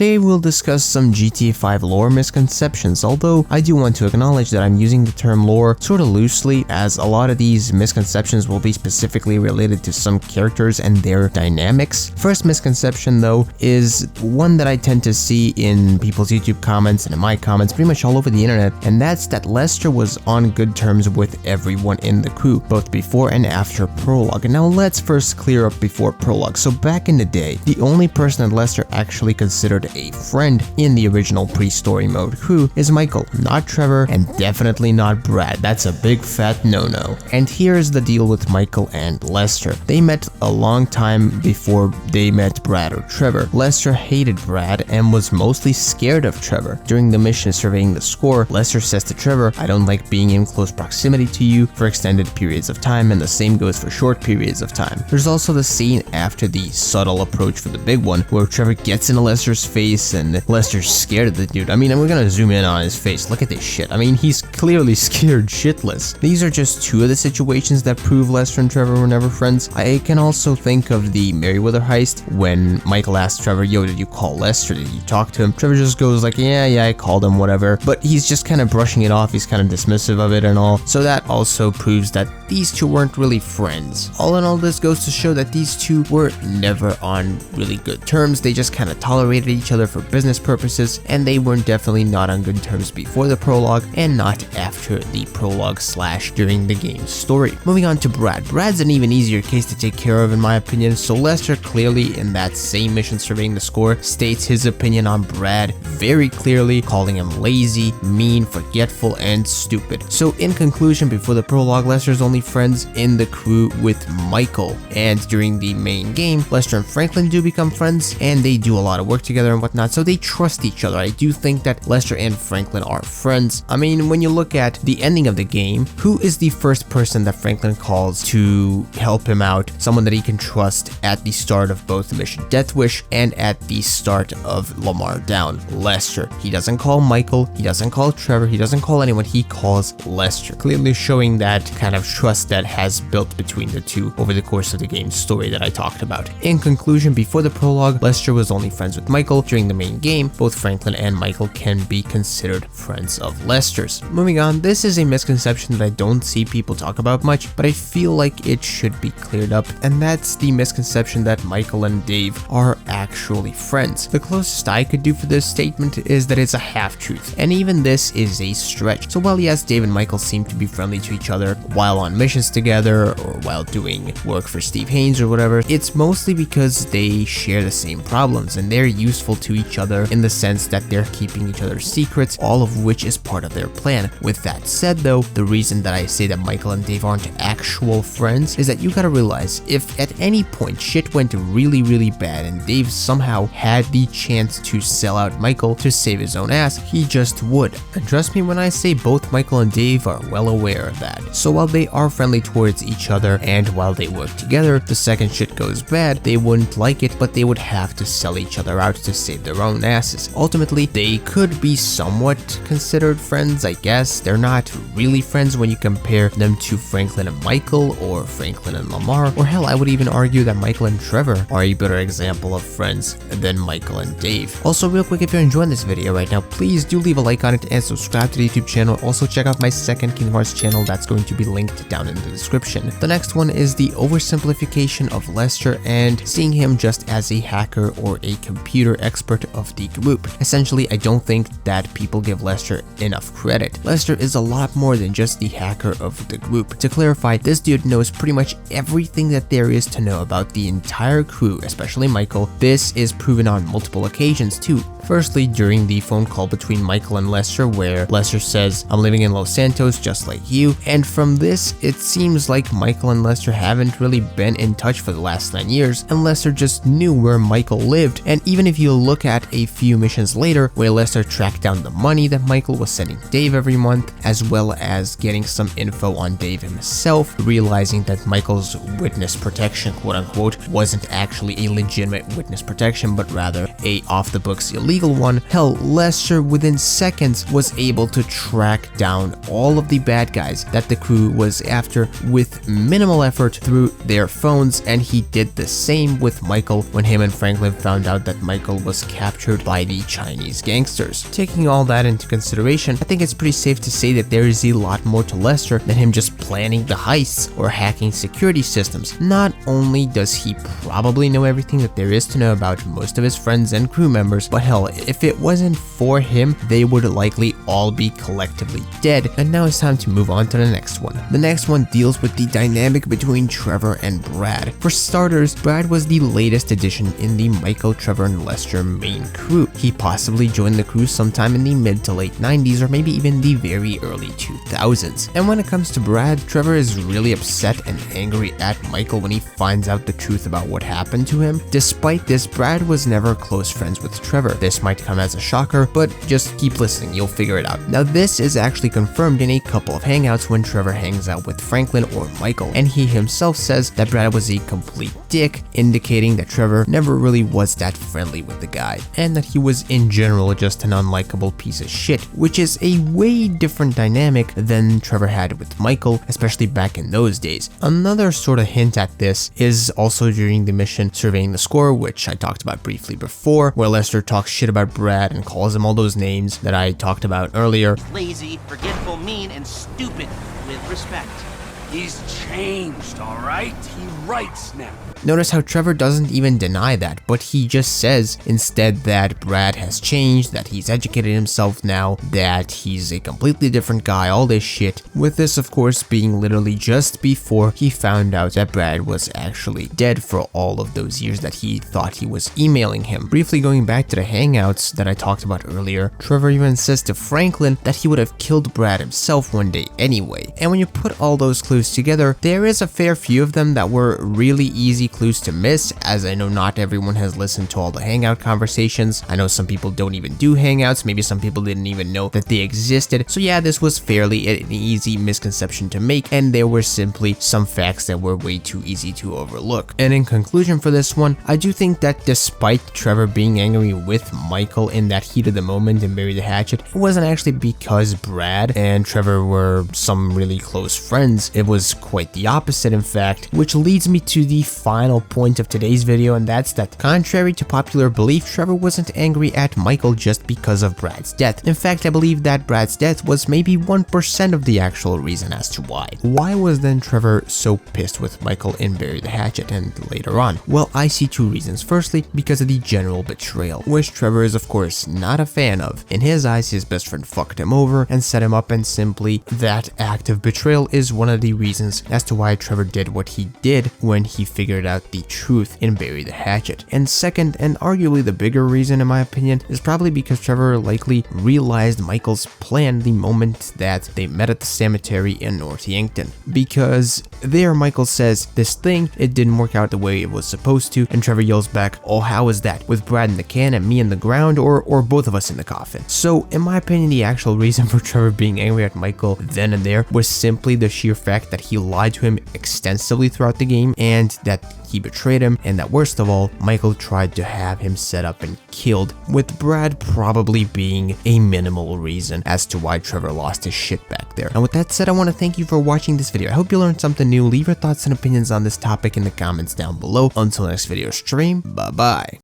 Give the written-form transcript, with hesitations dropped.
Today we'll discuss some GTA 5 lore misconceptions, although I do want to acknowledge that I'm using the term lore sort of loosely, as a lot of these misconceptions will be specifically related to some characters and their dynamics. First misconception though is one that I tend to see in people's YouTube comments and in my comments pretty much all over the internet, and that's that Lester was on good terms with everyone in the crew, both before and after Prologue. And now let's first clear up before Prologue. So back in the day, the only person that Lester actually considered a friend in the original pre-story mode crew is Michael, not Trevor, and definitely not Brad. That's a big fat no-no. And here's the deal with Michael and Lester. They met a long time before they met Brad or Trevor. Lester hated Brad and was mostly scared of Trevor. During the mission surveying the score, Lester says to Trevor, "I don't like being in close proximity to you for extended periods of time," and the same goes for short periods of time. There's also the scene after the subtle approach for the big one, where Trevor gets into Lester's face and Lester's scared of the dude. I mean, and we're gonna zoom in on his face. Look at this shit. I mean, he's clearly scared shitless. These are just two of the situations that prove Lester and Trevor were never friends. I can also think of the Merryweather heist when Michael asked Trevor, "Yo, did you call Lester? Did you talk to him?" Trevor just goes like, yeah, I called him, whatever. But he's just kind of brushing it off. He's kind of dismissive of it and all. So that also proves that these two weren't really friends. All in all, this goes to show that these two were never on really good terms. They just kind of tolerated each other for business purposes, and they were definitely not on good terms before the prologue and not after the prologue / during the game's story. Moving on to Brad. Brad's an even easier case to take care of in my opinion, so Lester clearly in that same mission surveying the score states his opinion on Brad very clearly, calling him lazy, mean, forgetful, and stupid. So in conclusion, before the prologue, Lester's only friends in the crew with Michael, and during the main game, Lester and Franklin do become friends, and they do a lot of work together and whatnot, so they trust each other. I do think that Lester and Franklin are friends. I mean, when you look at the ending of the game, who is the first person that Franklin calls to help him out? Someone that he can trust at the start of both Mission Death Wish and at the start of Lamar Down. Lester. He doesn't call Michael, he doesn't call Trevor, he doesn't call anyone, he calls Lester, clearly showing that kind of trust that has built between the two over the course of the game's story that I talked about. In conclusion, before the prologue, Lester was only friends with Michael. During the main game, both Franklin and Michael can be considered friends of Lester's. Moving on, this is a misconception that I don't see people talk about much, but I feel like it should be cleared up, and that's the misconception that Michael and Dave are actually friends. The closest I could do for this statement is that it's a half-truth, and even this is a stretch. So while yes, Dave and Michael seem to be friendly to each other while on missions together or while doing work for Steve Haynes or whatever, it's mostly because they share the same problems and they're useful to each other in the sense that they're keeping each other's secrets, all of which is part of their plan. With that said though, the reason that I say that Michael and Dave aren't actual friends is that you gotta realize, if at any point shit went really bad and Dave somehow had the chance to sell out Michael to save his own ass, he just would. And trust me when I say both Michael and Dave are well aware of that. So while they are friendly towards each other and while they work together, the second shit goes bad, they wouldn't like it, but they would have to sell each other out to save their own asses. Ultimately, they could be somewhat considered friends, I guess. They're not really friends when you compare them to Franklin and Michael or Franklin and Lamar, or hell, I would even argue that Michael and Trevor are a better example of friends than Michael and Dave. Also, real quick, if you're enjoying this video right now, please do leave a like on it and subscribe to the YouTube channel. Also, check out my second Kingdom Hearts channel that's going to be linked down in the description. The next one is the oversimplification of Lester and seeing him just as a hacker or a computer expert of the group. Essentially, I don't think that people give Lester enough credit. Lester is a lot more than just the hacker of the group. To clarify, this dude knows pretty much everything that there is to know about the entire crew, especially Michael. This is proven on multiple occasions too. Firstly, during the phone call between Michael and Lester, where Lester says, "I'm living in Los Santos just like you," and from this, it seems like Michael and Lester haven't really been in touch for the last 9 years, and Lester just knew where Michael lived. And even if you look at a few missions later, where Lester tracked down the money that Michael was sending Dave every month, as well as getting some info on Dave himself, realizing that Michael's witness protection, quote unquote, wasn't actually a legitimate witness protection, but rather a off-the-books illegal one. Hell, Lester within seconds was able to track down all of the bad guys that the crew was after with minimal effort through their phones, and he did the same with Michael when him and Franklin found out that Michael was was captured by the Chinese gangsters. Taking all that into consideration, I think it's pretty safe to say that there is a lot more to Lester than him just planning the heists or hacking security systems. Not only does he probably know everything that there is to know about most of his friends and crew members, but hell, if it wasn't for him, they would likely all be collectively dead. And now it's time to move on to the next one. The next one deals with the dynamic between Trevor and Brad. For starters, Brad was the latest addition in the Michael, Trevor, and Lester main crew. He possibly joined the crew sometime in the mid to late 90s or maybe even the very early 2000s. And when it comes to Brad, Trevor is really upset and angry at Michael when he finds out the truth about what happened to him. Despite this, Brad was never close friends with Trevor. This might come as a shocker, but just keep listening, you'll figure it out. Now this is actually confirmed in a couple of hangouts when Trevor hangs out with Franklin or Michael, and he himself says that Brad was a complete dick, indicating that Trevor never really was that friendly with the guy, and that he was in general just an unlikable piece of shit, which is a way different dynamic than Trevor had with Michael, especially back in those days. Another sort of hint at this is also during the mission Surveying the Score, which I talked about briefly before, where Lester talks shit about Brad and calls him all those names that I talked about earlier. Lazy, forgetful, mean, and stupid, with respect. He's changed, all right? He writes now. Notice how Trevor doesn't even deny that, but he just says instead that Brad has changed, that he's educated himself now, that he's a completely different guy, all this shit. With this, of course, being literally just before he found out that Brad was actually dead for all of those years that he thought he was emailing him. Briefly going back to the hangouts that I talked about earlier, Trevor even says to Franklin that he would have killed Brad himself one day anyway. And when you put all those clues together, there is a fair few of them that were really easy clues to miss, as I know not everyone has listened to all the hangout conversations. I know some people don't even do hangouts, maybe some people didn't even know that they existed. So yeah, this was fairly an easy misconception to make, and there were simply some facts that were way too easy to overlook. And in conclusion for this one, I do think that despite Trevor being angry with Michael in that heat of the moment and Bury the Hatchet, it wasn't actually because Brad and Trevor were some really close friends. It was quite the opposite, in fact, which leads me to the final point of today's video, and that's that contrary to popular belief, Trevor wasn't angry at Michael just because of Brad's death. In fact, I believe that Brad's death was maybe 1% of the actual reason as to why. Why was then Trevor so pissed with Michael in Bury the Hatchet and later on? Well, I see two reasons. Firstly, because of the general betrayal, which Trevor is of course not a fan of. In his eyes, his best friend fucked him over and set him up, and simply that act of betrayal is one of the reasons as to why Trevor did what he did when he figured out the truth in Bury the Hatchet. And second, and arguably the bigger reason in my opinion, is probably because Trevor likely realized Michael's plan the moment that they met at the cemetery in North Yankton. Because there Michael says this thing, it didn't work out the way it was supposed to, and Trevor yells back, oh, how is that? With Brad in the can and me in the ground, or both of us in the coffin? So in my opinion, the actual reason for Trevor being angry at Michael then and there was simply the sheer fact that he lied to him extensively throughout the game, and that he betrayed him, and that worst of all, Michael tried to have him set up and killed, with Brad probably being a minimal reason as to why Trevor lost his shit back there. And with that said, I want to thank you for watching this video. I hope you learned something new. Leave your thoughts and opinions on this topic in the comments down below. Until next video stream, bye bye.